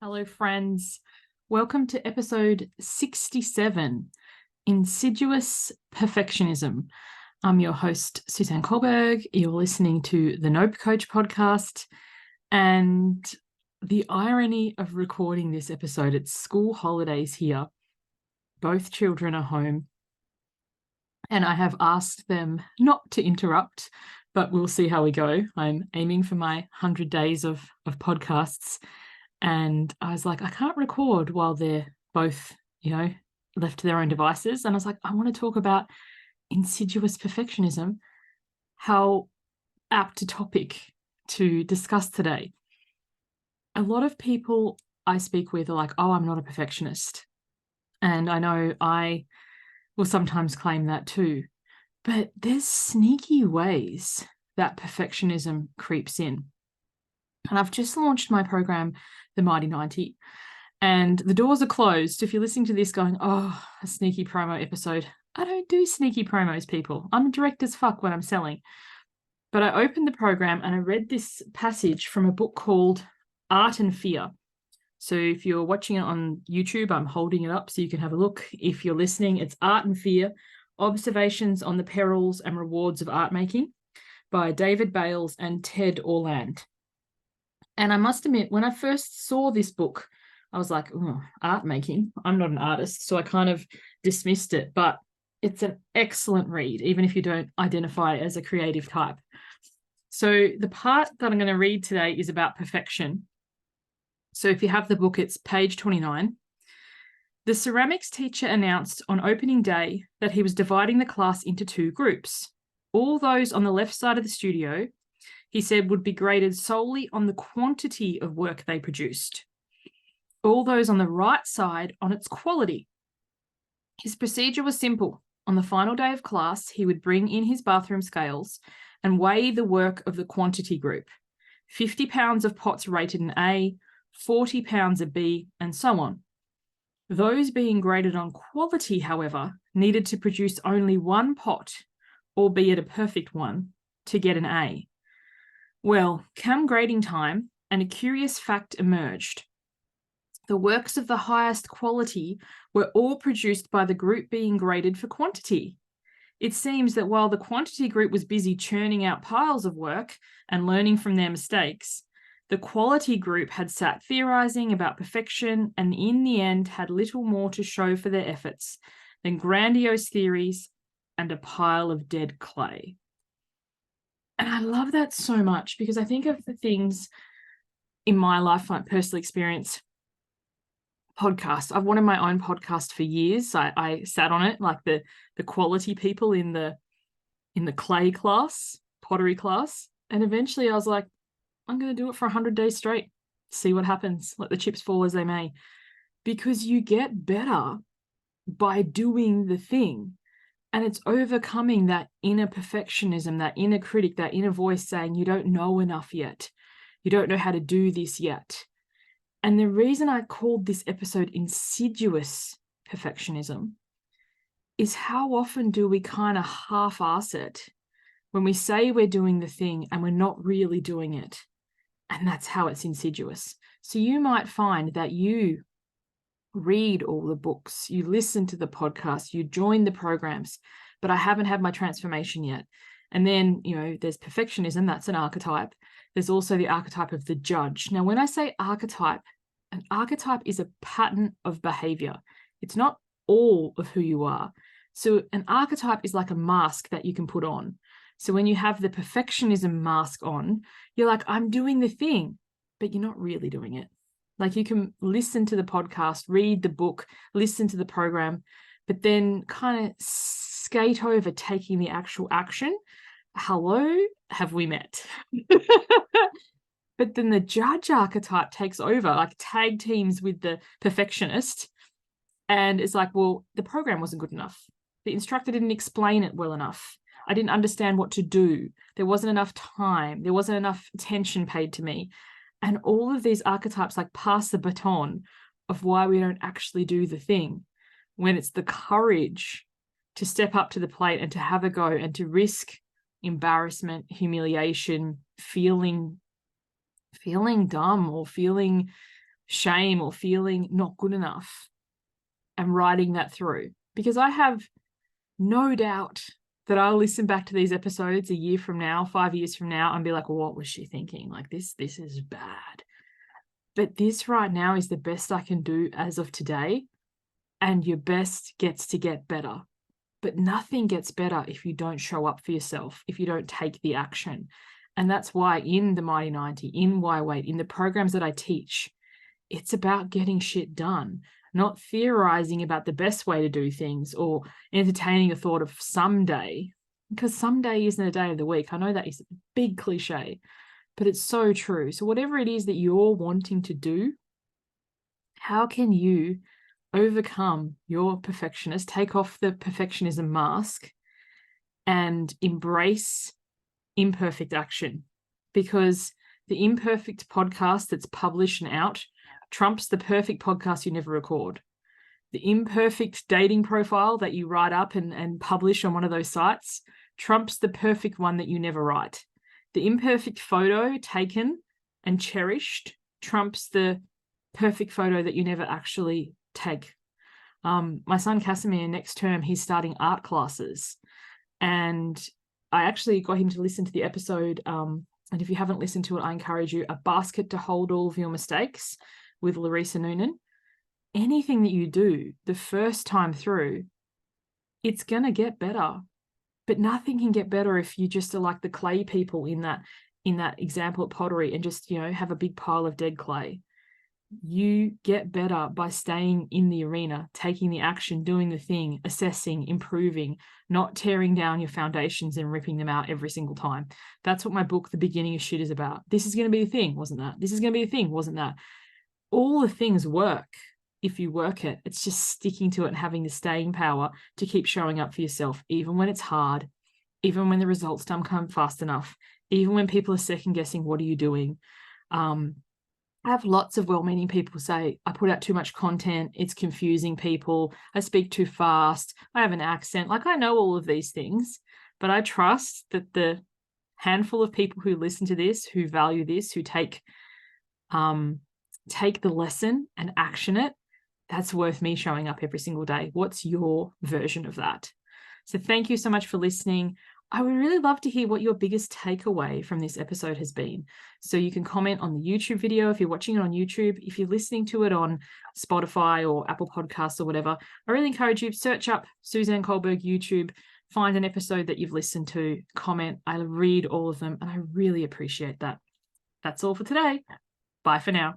Hello, friends. Welcome to episode 67, Insidious Perfectionism. I'm your host, Suzanne Culberg. You're listening to the Nope Coach podcast. And the irony of recording this episode, it's school holidays here. Both children are home. And I have asked them not to interrupt, but we'll see how we go. I'm aiming for my 100 days of podcasts. And I was like, I can't record while they're both, left to their own devices. And I was like, I want to talk about insidious perfectionism, how apt a topic to discuss today. A lot of people I speak with are like, oh, I'm not a perfectionist. And I know I will sometimes claim that too. But there's sneaky ways that perfectionism creeps in. And I've just launched my program, The Mighty 90, and the doors are closed. If you're listening to this going, oh, a sneaky promo episode, I don't do sneaky promos, people. I'm direct as fuck when I'm selling. But I opened the program and I read this passage from a book called Art and Fear. So if you're watching it on YouTube, I'm holding it up so you can have a look. If you're listening, it's Art and Fear, Observations on the Perils and Rewards of Art Making by David Bales and Ted Orland. And I must admit, when I first saw this book, I was like, oh, art making. I'm not an artist, so I kind of dismissed it. But it's an excellent read, even if you don't identify as a creative type. So the part that I'm going to read today is about perfection. So if you have the book, it's page 29. The ceramics teacher announced on opening day that he was dividing the class into two groups. All those on the left side of the studio, he said, would be graded solely on the quantity of work they produced. All those on the right side on its quality. His procedure was simple. On the final day of class, he would bring in his bathroom scales and weigh the work of the quantity group. 50 pounds of pots rated an A, 40 pounds a B, and so on. Those being graded on quality, however, needed to produce only one pot, albeit a perfect one, to get an A. Well, come grading time, and a curious fact emerged. The works of the highest quality were all produced by the group being graded for quantity. It seems that while the quantity group was busy churning out piles of work and learning from their mistakes, the quality group had sat theorizing about perfection and in the end had little more to show for their efforts than grandiose theories and a pile of dead clay. And I love that so much because I think of the things in my life, like personal experience, podcast. I've wanted my own podcast for years. I sat on it like the quality people in the clay class, pottery class. And eventually I was like, I'm going to do it for 100 days straight. See what happens. Let the chips fall as they may. Because you get better by doing the thing. And it's overcoming that inner perfectionism, that inner critic, that inner voice saying you don't know enough yet. You don't know how to do this yet. And the reason I called this episode Insidious Perfectionism is how often do we kind of half-ass it when we say we're doing the thing and we're not really doing it. And that's how it's insidious. So you might find that you read all the books, you listen to the podcast, you join the programs, but I haven't had my transformation yet. And then, there's perfectionism, that's an archetype. There's also the archetype of the judge. Now, when I say archetype, an archetype is a pattern of behavior. It's not all of who you are. So an archetype is like a mask that you can put on. So when you have the perfectionism mask on, you're like, I'm doing the thing, but you're not really doing it. Like you can listen to the podcast, read the book, listen to the program, but then kind of skate over taking the actual action. Hello, have we met? But then the judge archetype takes over, like tag teams with the perfectionist. And it's like, well, the program wasn't good enough. The instructor didn't explain it well enough. I didn't understand what to do. There wasn't enough time. There wasn't enough attention paid to me. And all of these archetypes like pass the baton of why we don't actually do the thing, when it's the courage to step up to the plate and to have a go and to risk embarrassment, humiliation, feeling dumb or feeling shame or feeling not good enough and writing that through. Because I have no doubt that I'll listen back to these episodes a year from now, 5 years from now, and be like, well, what was she thinking? Like, this is bad. But this right now is the best I can do as of today. And your best gets to get better. But nothing gets better if you don't show up for yourself, if you don't take the action. And that's why in the Mighty 90, in Why Wait, in the programs that I teach, it's about getting shit done, not theorizing about the best way to do things or entertaining a thought of someday, because someday isn't a day of the week. I know that is a big cliche, but it's so true. So whatever it is that you're wanting to do, how can you overcome your perfectionist, take off the perfectionism mask and embrace imperfect action? Because the imperfect podcast that's published and out trumps the perfect podcast you never record. The imperfect dating profile that you write up and publish on one of those sites trumps the perfect one that you never write. The imperfect photo taken and cherished trumps the perfect photo that you never actually take. My son Casimir, next term, he's starting art classes. And I actually got him to listen to the episode. And if you haven't listened to it, I encourage you, A Basket to Hold All of Your Mistakes with Larissa Noonan. Anything that you do the first time through, it's going to get better. But nothing can get better if you just are like the clay people in that example at pottery and just, have a big pile of dead clay. You get better by staying in the arena, taking the action, doing the thing, assessing, improving, not tearing down your foundations and ripping them out every single time. That's what my book, The Beginning of Shit, is about. This is going to be a thing, wasn't that? This is going to be a thing, wasn't that? All the things work if you work it. It's just sticking to it and having the staying power to keep showing up for yourself, even when it's hard, even when the results don't come fast enough, even when people are second guessing, what are you doing? I have lots of well-meaning people say, I put out too much content, it's confusing people, I speak too fast, I have an accent. Like, I know all of these things, but I trust that the handful of people who listen to this, who value this, who take the lesson and action it, that's worth me showing up every single day. What's your version of that? So thank you so much for listening. I would really love to hear what your biggest takeaway from this episode has been. So you can comment on the YouTube video if you're watching it on YouTube. If you're listening to it on Spotify or Apple Podcasts or whatever, I really encourage you to search up Suzanne Culberg YouTube, find an episode that you've listened to, comment. I read all of them and I really appreciate that. That's all for today. Bye for now.